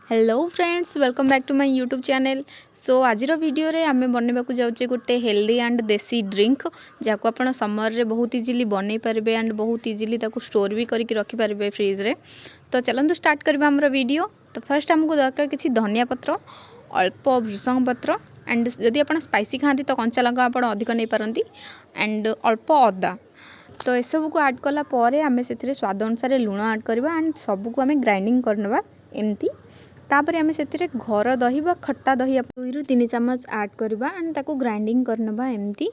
Hello friends, welcome back to my YouTube channel. So आज video रे आमे बनवाक जाऊे गोटे हेल्दी एंड देसी ड्रिंक जहाँ आप समर रे बहुत इजिली बनई पारे एंड बहुत इजिली ताको स्टोर भी करके रखिपारे फ्रिज रे। तो चलते स्टार्ट करवा आम वीडियो। तो फर्स्ट आमको दरकार किसी धनिया पत्र, अल्प भृषंग पत्र एंड जदि आप स्पाइसी खाती तो कंचा लंका आप अधिक नहीं पारती एंड अल्प अदा। तो यू को ऐड कला आम से स्वाद अनुसार लुण ऐड करवा एंड सबको आम ग्राइंडिंग करनवा एमती। तापर आम से घर दही खट्टा दही 2 ରୁ 3 चम्मच ऐड करवा एंड ताको ग्राइंडिंग करनवा एमती।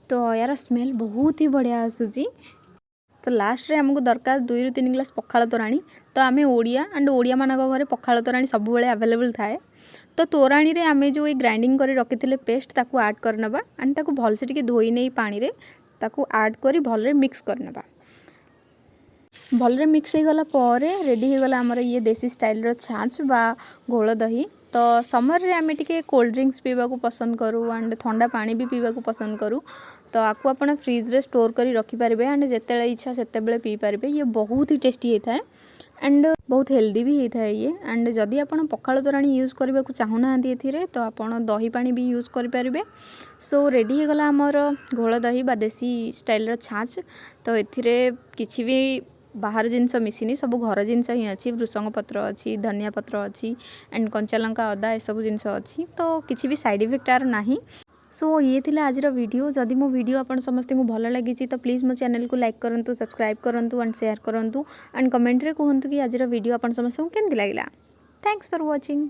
तो यार स्मेल बहुत ही बढ़िया आसूची। तो लास्ट रे हमको दरकार 2 ରୁ 3 ग्लास पखाल तोराणी। तो आम ओडिया एंड ओडिया मान घरे पखाल तोराणी सब अवेलेबल थाए। तो तोराणी रे आम जो ग्राइंडिंग कर रखी पेस्ट ताको ऐड करनवा एंड ताको भल से टिके धोई नहीं पानी रे ताको ऐड करी भल मिक्स करनवा। भलरे मिक्स हो गला पर रेडी हो गला हमर ये देसी स्टाइल रो छाछ बा घोल दही। तो समर रे आमे टिके कोल्ड ड्रिंक्स पीवा को पसंद करूँ एंड ठंडा पानी भी पीवा को पसंद करूँ। तो आपको अपन फ्रिज रे स्टोर करी रखी पारे एंड जिते इच्छा से पी पारे। ये बहुत ही टेस्टी होता है एंड बहुत हेल्दी भी होता है ये। एंड जदि आप पखाल तोराणी यूज करने को चाहूना ए तो आप दही पानी भी यूज करें। सो रेडी हो गला हमर घोल दही बा देसी स्टाइल रो छाछ। तो एथिरे किछि भी बाहर जिनस मिसिनी, सब घर जिनस ही अच्छी। भृषंग पत्र अच्छी, धनिया पत्र अच्छी एंड कंचा लंका अदा सब जिनस अच्छी। तो किसी भी साइड इफेक्ट आर नहीं। सो ये थिला आज वीडियो। जदि मो वीडियो आपन समस्त को भल लगी तो प्लीज़ मो चैनल को लाइक करंतु, सब्सक्राइब करंतु एंड शेयर करंतु एंड कमेंट रे कहंतु कि आज वीडियो आपन समस्त को केमति लागला। Thanks for watching.